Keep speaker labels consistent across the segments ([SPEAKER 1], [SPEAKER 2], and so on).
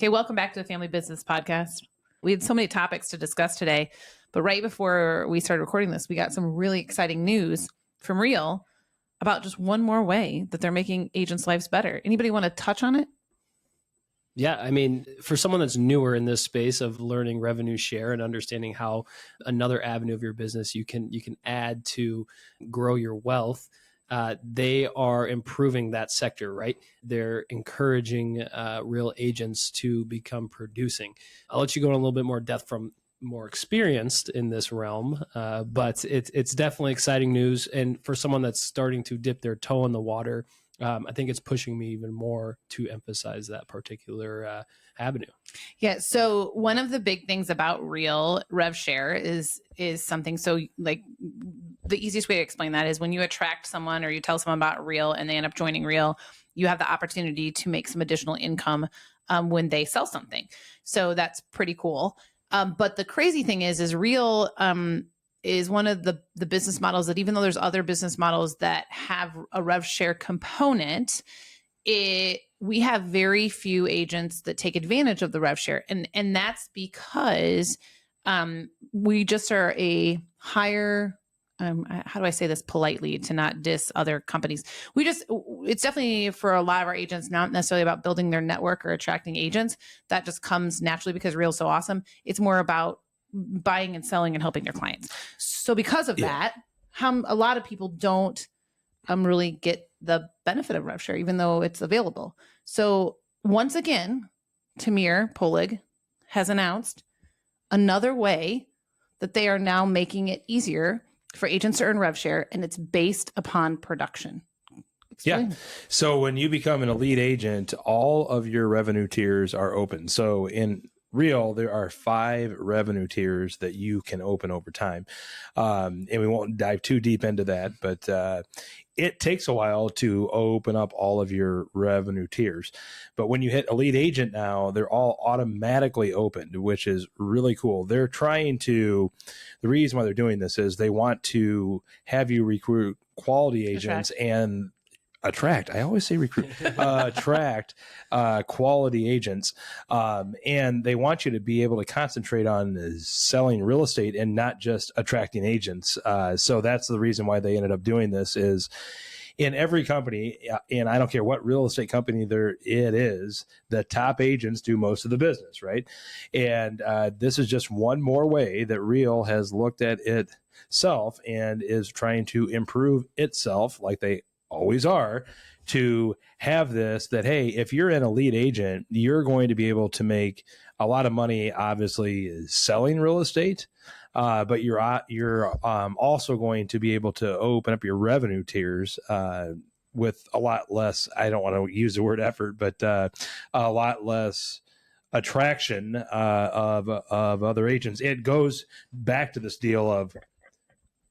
[SPEAKER 1] Okay, welcome back to the Family Business Podcast. We had so many topics to discuss today, but right before we started recording this, we got some really exciting news from Real about just one more way that they're making agents' lives better. Anybody want to touch on it?
[SPEAKER 2] Yeah, I mean, for someone that's newer in this space of learning revenue share and understanding how another avenue of your business you can add to grow your wealth, they are improving that sector, right? They're encouraging real agents to become producing. I'll let you go in a little bit more depth from more experienced in this realm, but it's definitely exciting news. And for someone that's starting to dip their toe in the water, I think it's pushing me even more to emphasize that particular avenue.
[SPEAKER 1] Yeah. So one of the big things about Real Rev Share is something. So like the easiest way to explain that is when you attract someone or you tell someone about Real and they end up joining Real, you have the opportunity to make some additional income when they sell something. So that's pretty cool. But the crazy thing is Real is one of the business models that, even though there's other business models that have a rev share component, we have very few agents that take advantage of the rev share. And that's because we just are a higher, how do I say this politely to not diss other companies? It's definitely for a lot of our agents, not necessarily about building their network or attracting agents. That just comes naturally because Real's so awesome. It's more about buying and selling and helping their clients. So because of that, a lot of people don't really get the benefit of rev share, even though it's available. So once again, Tamir Polig has announced another way that they are now making it easier for agents to earn rev share, and it's based upon production. Explain.
[SPEAKER 3] Yeah. So when you become an elite agent, all of your revenue tiers are open. So in Real, there are 5 revenue tiers that you can open over time. And we won't dive too deep into that, but it takes a while to open up all of your revenue tiers. But when you hit elite agent now, they're all automatically opened, which is really cool. They're trying to, the reason why they're doing this is they want to have you recruit quality agents and attract, I always say recruit, attract quality agents. And they want you to be able to concentrate on selling real estate and not just attracting agents. So that's the reason why they ended up doing this is in every company, and I don't care what real estate company it is, the top agents do most of the business, right? And this is just one more way that Real has looked at itself and is trying to improve itself like they always are, to have this that, hey, if you're an elite agent, you're going to be able to make a lot of money, obviously selling real estate, but you're also going to be able to open up your revenue tiers with a lot less, I don't want to use the word effort, but a lot less attraction of other agents. It goes back to this deal of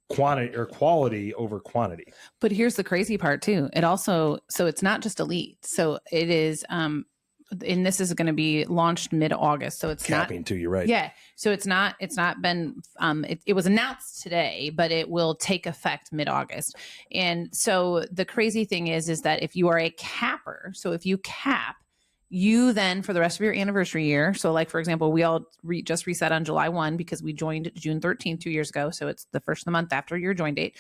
[SPEAKER 3] quantity or quality over quantity.
[SPEAKER 1] But here's the crazy part too. It also, so it's not just elite. So it is, and this is going to be launched mid-August. So it's
[SPEAKER 3] capping too, you're right.
[SPEAKER 1] Yeah. So it's not been, it was announced today, but it will take effect mid-August. And so the crazy thing is that if you are a capper, so if you cap, you then, for the rest of your anniversary year, so like, for example, we all just reset on July 1 because we joined June 13th 2 years ago. So it's the first of the month after your join date.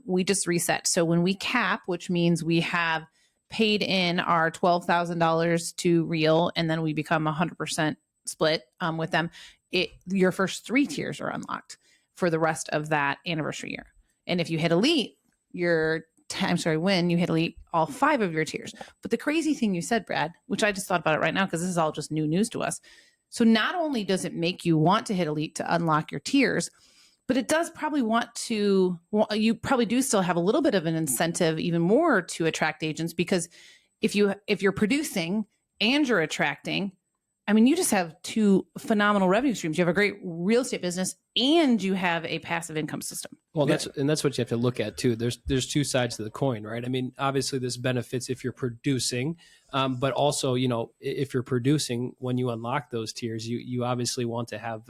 [SPEAKER 1] We just reset. So when we cap, which means we have paid in our $12,000 to Real, and then we become 100% split with them, your first 3 tiers are unlocked for the rest of that anniversary year. And if you hit elite, when you hit elite, all 5 of your tiers. But the crazy thing you said, Brad, which I just thought about it right now, because this is all just new news to us. So not only does it make you want to hit elite to unlock your tiers, but it does probably you probably do still have a little bit of an incentive, even more, to attract agents, because if you're producing and you're attracting, I mean, you just have 2 phenomenal revenue streams. You have a great real estate business and you have a passive income system.
[SPEAKER 2] Well, that's what you have to look at too. There's 2 sides to the coin, right? I mean, obviously this benefits if you're producing, but also, if you're producing, when you unlock those tiers, you obviously want to have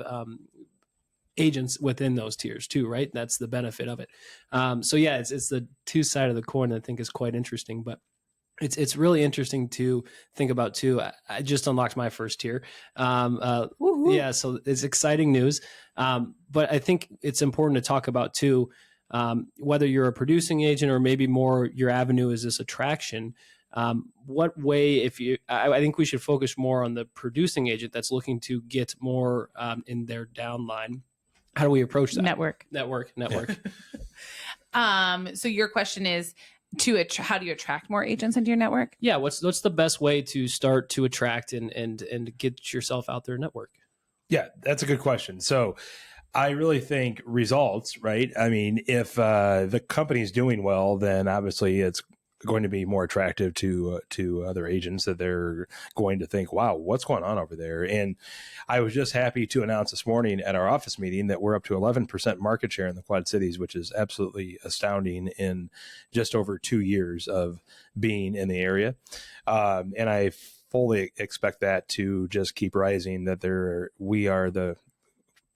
[SPEAKER 2] agents within those tiers too, right? That's the benefit of it. So yeah, it's the 2 side of the coin that I think is quite interesting. But It's really interesting to think about too. I just unlocked my first tier. Yeah, so it's exciting news. But I think it's important to talk about too, whether you're a producing agent or maybe more your avenue is this attraction. What way, I think we should focus more on the producing agent that's looking to get more in their downline. How do we approach that?
[SPEAKER 1] Network. So your question is how do you attract more agents into your network?
[SPEAKER 2] Yeah. What's the best way to start to attract and get yourself out there network?
[SPEAKER 3] Yeah, that's a good question. So I really think results, right? I mean, if the company's doing well, then obviously it's going to be more attractive to other agents, that they're going to think, wow, what's going on over there? And I was just happy to announce this morning at our office meeting that we're up to 11% market share in the Quad Cities, which is absolutely astounding in just over 2 years of being in the area. And I fully expect that to just keep rising, that we are the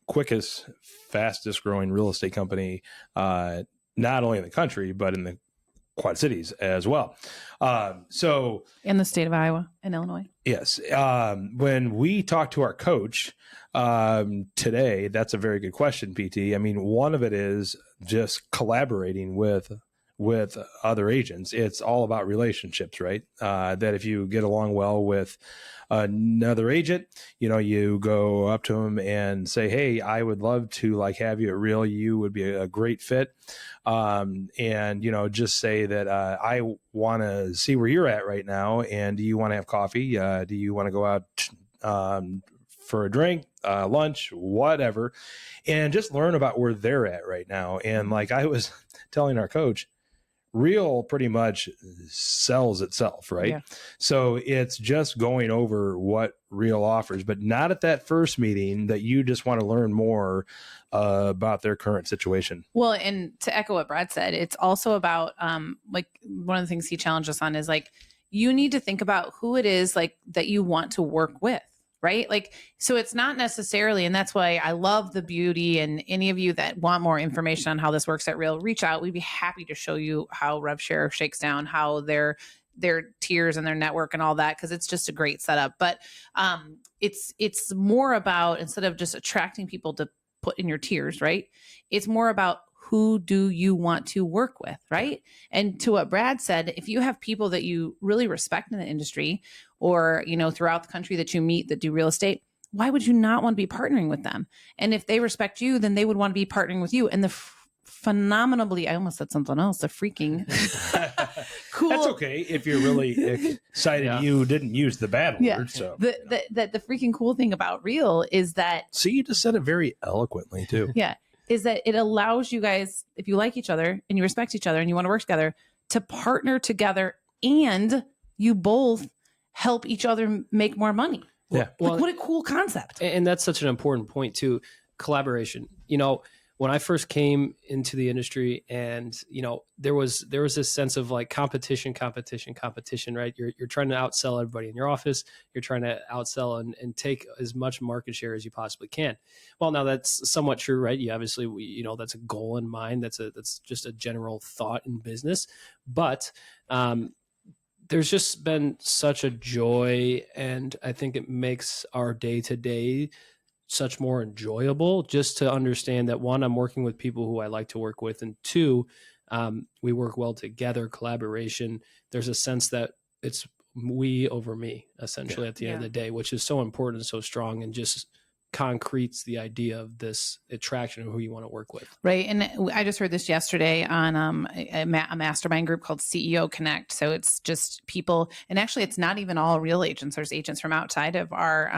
[SPEAKER 3] quickest, fastest growing real estate company, not only in the country, but in the Quad Cities as well. So
[SPEAKER 1] in the state of Iowa and Illinois.
[SPEAKER 3] Yes. When we talked to our coach today, that's a very good question, PT. I mean, one of it is just collaborating with other agents. It's all about relationships, right? That if you get along well with another agent, you go up to them and say, hey, I would love to have you at Real. You would be a great fit. And, just say that I want to see where you're at right now. And do you want to have coffee? Do you want to go out for a drink, lunch, whatever, and just learn about where they're at right now? And like I was telling our coach, Real pretty much sells itself, right? Yeah. So it's just going over what Real offers, but not at that first meeting that you just want to learn more about their current situation.
[SPEAKER 1] Well, and to echo what Brad said, it's also about one of the things he challenged us on is you need to think about who it is that you want to work with. Right? So it's not necessarily, and that's why I love the beauty, and any of you that want more information on how this works at Real, reach out. We'd be happy to show you how RevShare shakes down, how their tiers and their network and all that, because it's just a great setup. But it's more about, instead of just attracting people to put in your tiers, right? It's more about who do you want to work with, right? And to what Brad said, if you have people that you really respect in the industry, or throughout the country that you meet that do real estate, why would you not want to be partnering with them? And if they respect you, then they would want to be partnering with you. And the phenomenally, I almost said something else, the freaking cool.
[SPEAKER 3] That's okay if you're really excited. Yeah. You didn't use the bad word.
[SPEAKER 1] Yeah.
[SPEAKER 3] So
[SPEAKER 1] the freaking cool thing about Real is that.
[SPEAKER 3] See, you just said it very eloquently too.
[SPEAKER 1] Yeah. Is that it allows you guys, if you like each other and you respect each other and you want to work together, to partner together, and you both help each other make more money.
[SPEAKER 2] Yeah.
[SPEAKER 1] Well, what a cool concept.
[SPEAKER 2] And that's such an important point too. Collaboration. When I first came into the industry, and there was this sense of competition, right? You're trying to outsell everybody in your office. You're trying to outsell and take as much market share as you possibly can. Well, now that's somewhat true, right? You obviously, that's a goal in mind. That's just a general thought in business. But there's just been such a joy, and I think it makes our day-to-day such more enjoyable, just to understand that, one, I'm working with people who I like to work with, and two, we work well together, collaboration. There's a sense that it's we over me, essentially, at the end of the day, which is so important and so strong, and just concretes the idea of this attraction of who you want to work with.
[SPEAKER 1] Right. And I just heard this yesterday on a mastermind group called CEO Connect. So it's just people, and actually it's not even all Real agents. There's agents from outside of our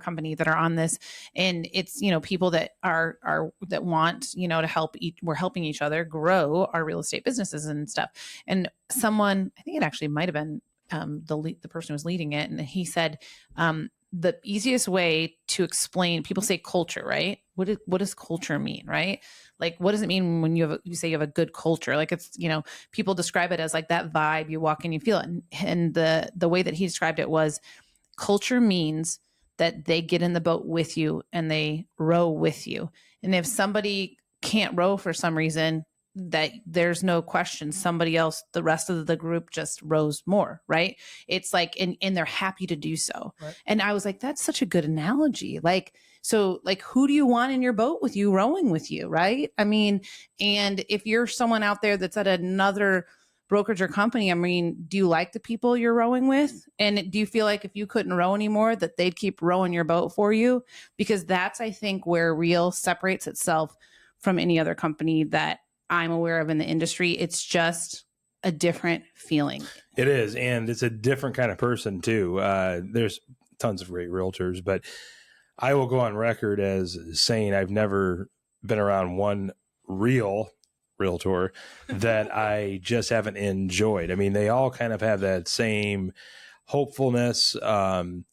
[SPEAKER 1] company that are on this. And it's, people that that want, to help we're helping each other grow our real estate businesses and stuff. And someone, I think it actually might've been the person who was leading it. And he said, the easiest way to explain, people say culture, right? What does culture mean, right? What does it mean when you say you have a good culture? It's, people describe it as that vibe, you walk in, you feel it. And the way that he described it was, culture means that they get in the boat with you and they row with you. And if somebody can't row for some reason, that there's no question somebody else, the rest of the group just rose more, right? It's like, and they're happy to do so.
[SPEAKER 2] Right.
[SPEAKER 1] And I was like, that's such a good analogy. Like, so like, who do you want in your boat with you, rowing with you, right? I mean, and if you're someone out there that's at another brokerage or company, I mean, do you like the people you're rowing with? And do you feel like if you couldn't row anymore, that they'd keep rowing your boat for you? Because that's, I think, where Real separates itself from any other company that I'm aware of in the industry. It's just a different feeling.
[SPEAKER 3] It is. And it's a different kind of person too. There's tons of great realtors, but I will go on record as saying I've never been around one real realtor that I just haven't enjoyed. I mean, they all kind of have that same hopefulness,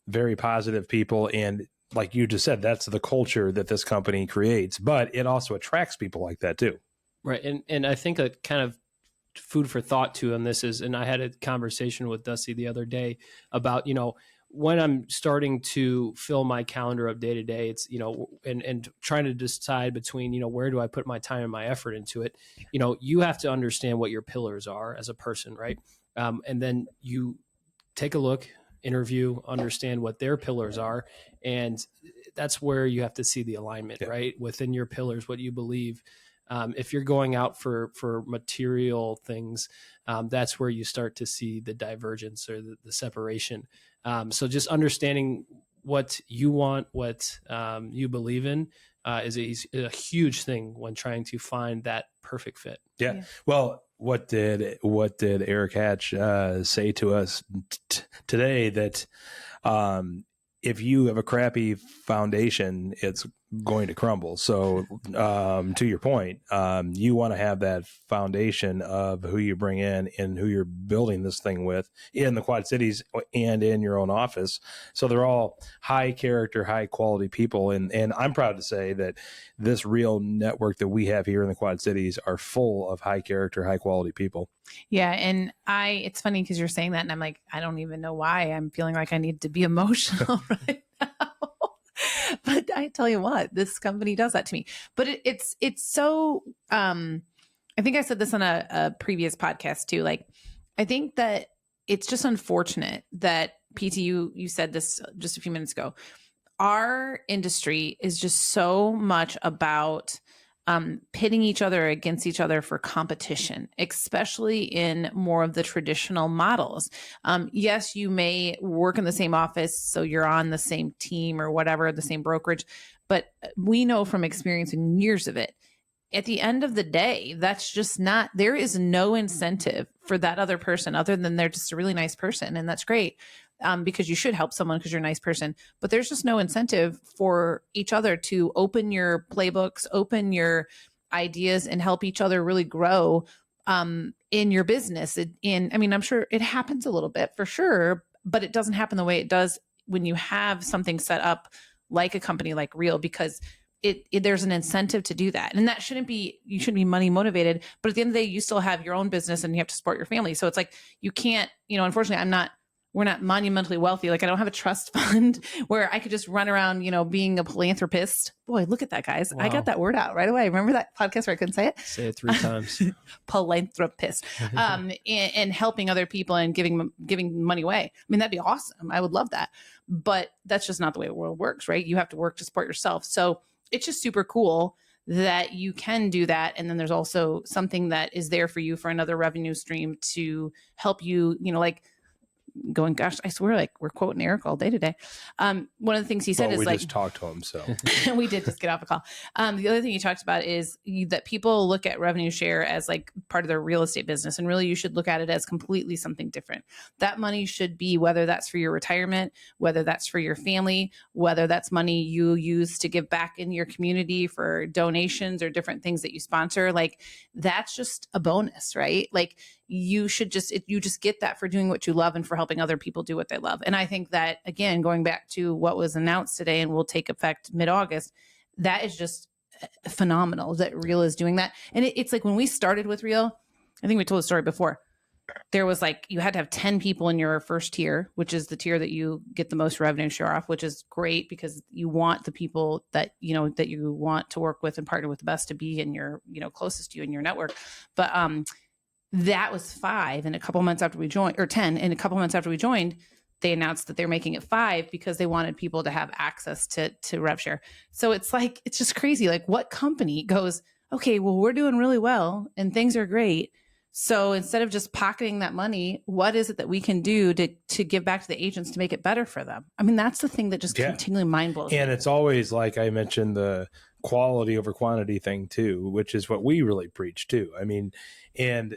[SPEAKER 3] very positive people. And like you just said, that's the culture that this company creates, but it also attracts people like that too.
[SPEAKER 2] Right. And I think a kind of food for thought too on this is, and I had a conversation with Dusty the other day about, when I'm starting to fill my calendar up day to day, it's, and trying to decide between, where do I put my time and my effort into it? You have to understand what your pillars are as a person, right? And then you take a look, interview, understand what their pillars are. And that's where you have to see the alignment, right? Within your pillars, what you believe. If you're going out for material things, that's where you start to see the divergence or the separation. So just understanding what you want, what you believe in is a huge thing when trying to find that perfect fit.
[SPEAKER 3] Yeah. Well, what did Eric Hatch say to us today? That if you have a crappy foundation, it's going to crumble. So to your point, you want to have that foundation of who you bring in and who you're building this thing with in the Quad Cities and in your own office. So they're all high character, high quality people. And I'm proud to say that this Real network that we have here in the Quad Cities are full of high character, high quality people.
[SPEAKER 1] Yeah. And it's funny because you're saying that and I'm like, I don't even know why I'm feeling like I need to be emotional right now. But I tell you what, this company does that to me. But it's so, I think I said this on a previous podcast too. Like, I think that it's just unfortunate that PT, you said this just a few minutes ago. Our industry is just so much about pitting each other against each other for competition, especially in more of the traditional models. Yes, you may work in the same office, so you're on the same team or whatever, the same brokerage, but we know from experience and years of it, at the end of the day, that's just not, there is no incentive for that other person other than they're just a really nice person. And that's great. Because you should help someone because you're a nice person, but there's just no incentive for each other to open your playbooks, open your ideas and help each other really grow in your business. I mean, I'm sure it happens a little bit for sure, but it doesn't happen the way it does when you have something set up like a company like Real, because there's an incentive to do that. And that you shouldn't be money motivated, but at the end of the day, you still have your own business and you have to support your family. So it's like, you can't, unfortunately, we're not monumentally wealthy. Like, I don't have a trust fund where I could just run around, being a philanthropist. Boy, look at that, guys. Wow. I got that word out right away. Remember that podcast where I couldn't say it?
[SPEAKER 2] Say it 3 times.
[SPEAKER 1] Philanthropist. And helping other people and giving money away. I mean, that'd be awesome. I would love that. But that's just not the way the world works, right? You have to work to support yourself. So it's just super cool that you can do that. And then there's also something that is there for you for another revenue stream to help you, going, gosh, I swear, like, we're quoting Eric all day today. One of the things he said is,
[SPEAKER 3] we
[SPEAKER 1] like,
[SPEAKER 3] just talked to him, so
[SPEAKER 1] we did just get off a call. The other thing he talks about is that people look at revenue share as like part of their real estate business, and really you should look at it as completely something different. That money should be, whether that's for your retirement, whether that's for your family, whether that's money you use to give back in your community for donations or different things that you sponsor, like, that's just a bonus, right? Like, you just get that for doing what you love and for helping other people do what they love. And I think that, again, going back to what was announced today and will take effect mid-August, that is just phenomenal that Real is doing that. And it's like, when we started with Real, I think we told the story before, there was like, you had to have 10 people in your first tier, which is the tier that you get the most revenue share off, which is great because you want the people that, that you want to work with and partner with the best to be in your, closest to you in your network. But, that was 5. And a couple months after we joined, or 10, and a couple months after we joined, they announced that they're making it 5 because they wanted people to have access to rev share. So it's like, it's just crazy. Like, what company goes, okay, well, we're doing really well and things are great. So instead of just pocketing that money, what is it that we can do to give back to the agents to make it better for them? I mean, that's the thing that just continually mind blows
[SPEAKER 3] And
[SPEAKER 1] me.
[SPEAKER 3] it's always, like I mentioned, the quality over quantity thing too, which is what we really preach too. I mean, and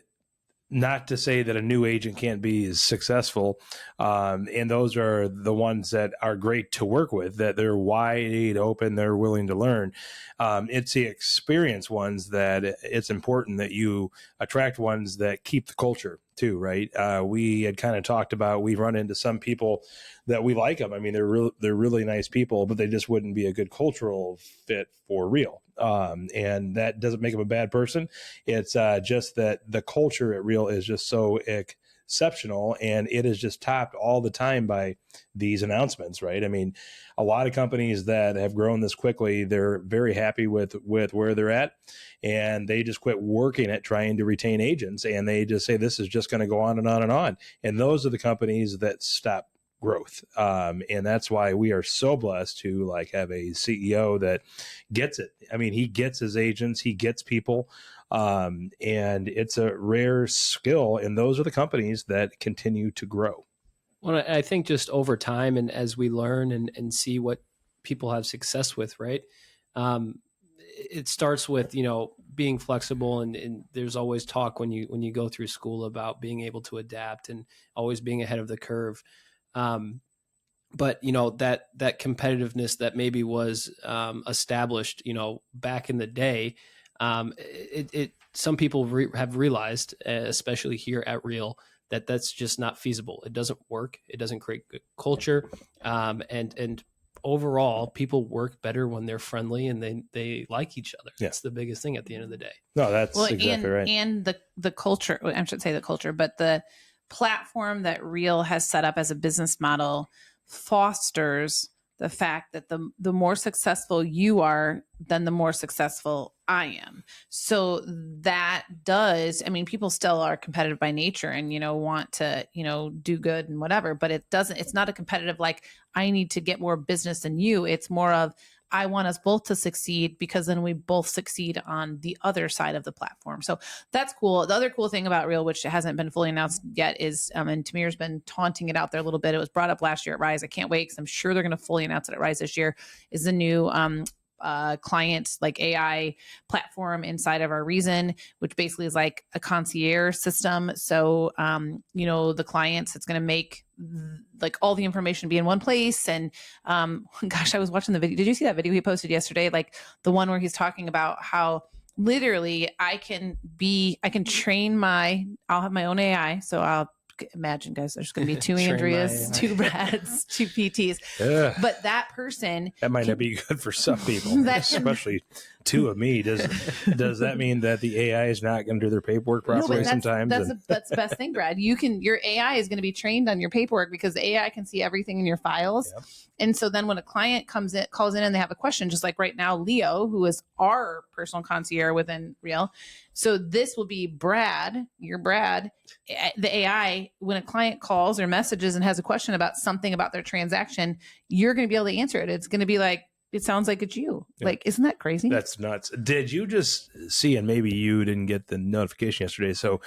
[SPEAKER 3] not to say that a new agent can't be as successful. And those are the ones that are great to work with, that they're wide open, they're willing to learn. It's the experienced ones that it's important that you attract ones that keep the culture too, right? We had kind of talked about, we run into some people that we like them. I mean, they're really nice people, but they just wouldn't be a good cultural fit for Real. And that doesn't make them a bad person. It's just that the culture at Real is just so exceptional, and it is just topped all the time by these announcements, right? I mean, a lot of companies that have grown this quickly, they're very happy with where they're at, and they just quit working at trying to retain agents, and they just say this is just going to go on and on and on. And those are the companies that stop growth. And that's why we are so blessed to have a CEO that gets it. I mean, he gets his agents, he gets people, and it's a rare skill. And those are the companies that continue to grow.
[SPEAKER 2] Well, I think just over time, and as we learn and see what people have success with, right? It starts with, being flexible, and there's always talk when you go through school about being able to adapt and always being ahead of the curve. But that competitiveness that maybe was established, back in the day, some people have realized, especially here at Real, that that's just not feasible. It doesn't work. It doesn't create good culture. And overall, people work better when they're friendly and they like each other.
[SPEAKER 3] Yeah.
[SPEAKER 2] That's the biggest thing at the end of the day.
[SPEAKER 3] No, that's exactly right.
[SPEAKER 1] And the culture, I shouldn't say the culture, but the platform that Real has set up as a business model fosters the fact that the more successful you are, then the more successful I am. So that does, I mean, people still are competitive by nature and, want to, do good and whatever, but it's not a competitive, like, I need to get more business than you. It's more of, I want us both to succeed because then we both succeed on the other side of the platform. So that's cool. The other cool thing about Real, which hasn't been fully announced yet, is, and Tamir's been taunting it out there a little bit. It was brought up last year at Rise. I can't wait because I'm sure they're going to fully announce it at Rise this year, is the new client AI platform inside of our Reason, which basically is like a concierge system. So, the clients, it's going to make all the information be in one place. And gosh, I was watching the video. Did you see that video he posted yesterday? Like the one where he's talking about how literally I can train I'll have my own AI. So I'll imagine, guys, there's going to be 2 Andreas, 2 Brads, 2 PTs. But that person,
[SPEAKER 3] that might not be good for some people, especially 2 of me. Does that mean that the AI is not going to do their paperwork properly sometimes?
[SPEAKER 1] That's the best thing, Brad. Your AI is going to be trained on your paperwork because the AI can see everything in your files. Yep. And so then when a client calls in and they have a question, just like right now, Leo, who is our personal concierge within Real. So this will be Brad, your Brad, the AI, when a client calls or messages and has a question about something about their transaction, you're going to be able to answer it. It's going to be like, it sounds like it's you. Yeah. Like, isn't that crazy?
[SPEAKER 3] That's nuts. Did you just see, and maybe you didn't get the notification yesterday, so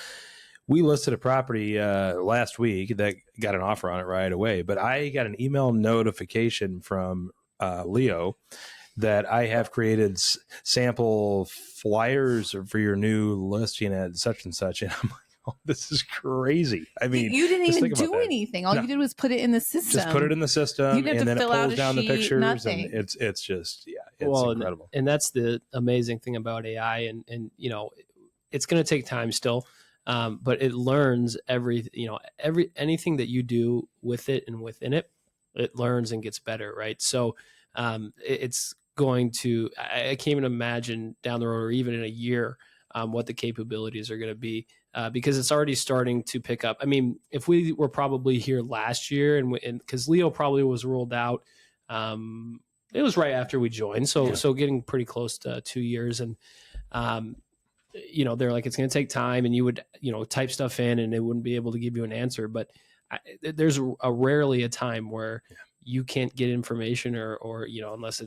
[SPEAKER 3] we listed a property last week that got an offer on it right away, but I got an email notification from Leo that I have created sample flyers for your new listing at such and such. And I'm like, oh, this is crazy. I mean,
[SPEAKER 1] you didn't even do anything. All you did was put it in the system.
[SPEAKER 3] Just put it in the system, and then it pulls down the pictures,
[SPEAKER 1] nothing.
[SPEAKER 3] And it's just, it's incredible.
[SPEAKER 2] And that's the amazing thing about AI, and it's going to take time still. But it learns anything that you do with it and within it, it learns and gets better, right? So it's going to, I can't even imagine down the road or even in a year what the capabilities are going to be because it's already starting to pick up. I mean, if we were probably here last year, and because Leo probably was rolled out, it was right after we joined, so getting pretty close to 2 years, and they're like, it's going to take time, and you would type stuff in, and it wouldn't be able to give you an answer. But there's rarely a time where you can't get information or unless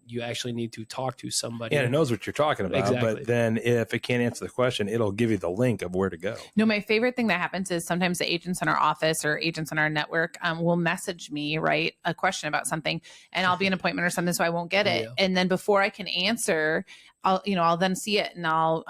[SPEAKER 2] you actually need to talk to somebody.
[SPEAKER 3] And it knows what you're talking about.
[SPEAKER 2] Exactly.
[SPEAKER 3] But then if it can't answer the question, it'll give you the link of where to go.
[SPEAKER 1] No, my favorite thing that happens is sometimes the agents in our office or agents in our network will message me, right, a question about something, and I'll be in an appointment or something, so I won't get it. And then before I can answer, I'll then see it, and I'll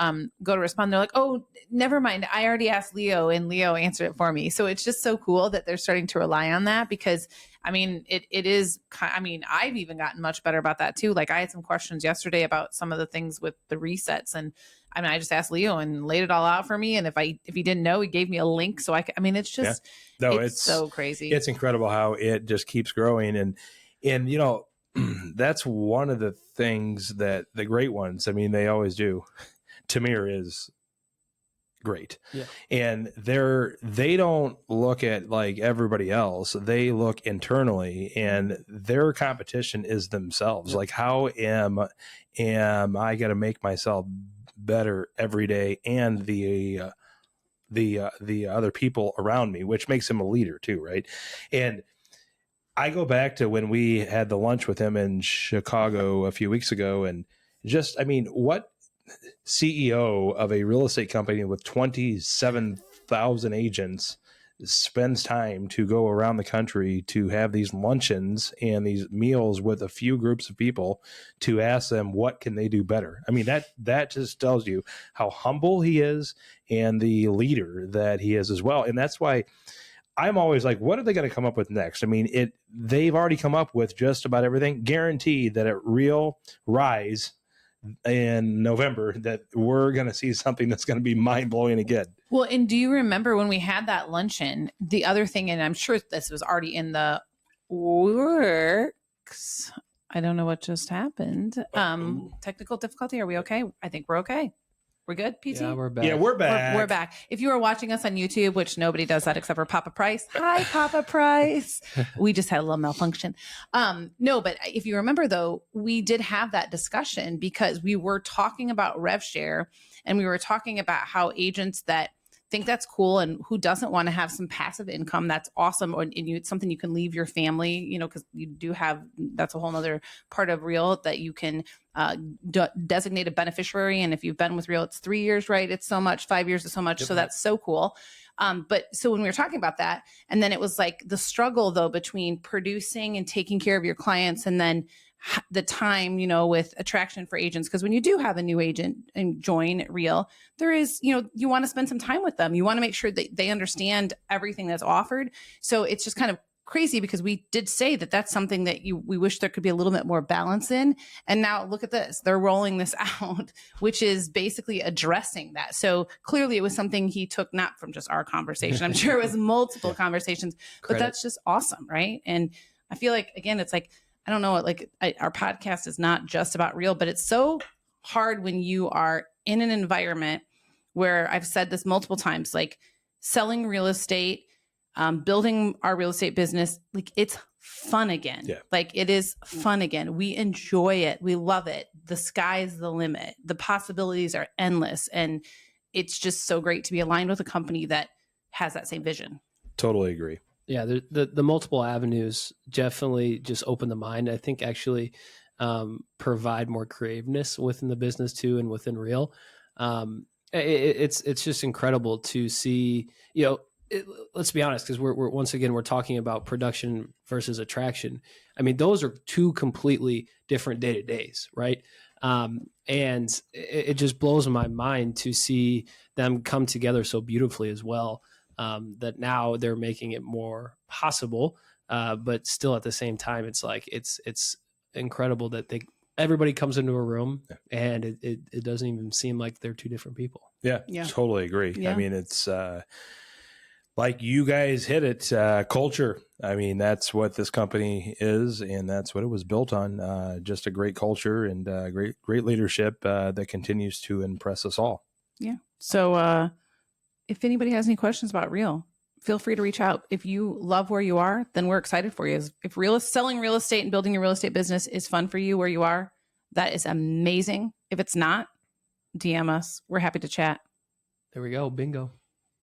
[SPEAKER 1] go to respond. They're like, oh, never mind, I already asked Leo, and Leo answered it for me. So it's just so cool that they're starting to rely on that, because I mean, it is, I mean, I've even gotten much better about that too. Like I had some questions yesterday about some of the things with the resets, and I mean, I just asked Leo and laid it all out for me. And if he didn't know, he gave me a link. So it's just, it's so crazy.
[SPEAKER 3] It's incredible how it just keeps growing. And that's one of the things that the great ones, I mean, they always do. Tamir is great. Yeah. And they don't look at like everybody else. They look internally, and their competition is themselves. Like, how am I going to make myself better every day, and the other people around me, which makes him a leader too, right? And I go back to when we had the lunch with him in Chicago a few weeks ago, and just, I mean, what CEO of a real estate company with 27,000 agents spends time to go around the country to have these luncheons and these meals with a few groups of people to ask them what can they do better? I mean, that just tells you how humble he is and the leader that he is as well. And that's why I'm always like, what are they going to come up with next? I mean, they've already come up with just about everything. Guaranteed that at Real Rise in November that we're going to see something that's going to be mind-blowing again.
[SPEAKER 1] Well, and do you remember when we had that luncheon, the other thing, and I'm sure this was already in the works. I don't know what just happened. Technical difficulty. Are we okay? I think we're okay. We're good, PT?
[SPEAKER 2] Yeah, we're back.
[SPEAKER 3] Yeah, we're back.
[SPEAKER 1] We're back. If you are watching us on YouTube, which nobody does that except for Papa Price. Hi, Papa Price. We just had a little malfunction. No, but if you remember, though, we did have that discussion because we were talking about rev share, and we were talking about how agents that think that's cool and who doesn't want to have some passive income, that's awesome. Or it's something you can leave your family, because you do have, that's a whole nother part of Real that you can designate a beneficiary. And if you've been with Real, it's 3 years, right? It's so much, 5 years is so much. Yep. So that's so cool. But so when we were talking about that, and then it was like the struggle though, between producing and taking care of your clients, and then the time, with attraction for agents. Because when you do have a new agent and join Real, there is, you want to spend some time with them. You want to make sure that they understand everything that's offered. So it's just kind of crazy, because we did say that that's something that we wish there could be a little bit more balance in. And now look at this, they're rolling this out, which is basically addressing that. So clearly it was something he took not from just our conversation. I'm sure it was multiple conversations, but that's just awesome. Right. And I feel like, again, it's like, I don't know, our podcast is not just about Real, but it's so hard when you are in an environment where, I've said this multiple times, like selling real estate, building our real estate business, like it's fun again. Yeah. Like it is fun again. We enjoy it. We love it. The sky's the limit. The possibilities are endless. And it's just so great to be aligned with a company that has that same vision.
[SPEAKER 3] Totally agree.
[SPEAKER 2] Yeah, the multiple avenues definitely just open the mind. I think actually provide more creativeness within the business too, and within Real. It's just incredible to see. Let's be honest, because we're once again we're talking about production versus attraction. I mean, those are two completely different day-to-days, right? And it just blows my mind to see them come together so beautifully as well. That now they're making it more possible, but still at the same time, it's like it's incredible that everybody comes into a room and it doesn't even seem like they're two different people.
[SPEAKER 3] Yeah. Totally agree. Yeah. I mean, it's like you guys hit it, culture. I mean, that's what this company is, and that's what it was built on. Just a great culture and great leadership that continues to impress us all.
[SPEAKER 1] Yeah. So if anybody has any questions about Real, feel free to reach out. If you love where you are, then we're excited for you. If selling real estate and building a real estate business is fun for you where you are, that is amazing. If it's not, DM us. We're happy to chat.
[SPEAKER 2] There we go. Bingo.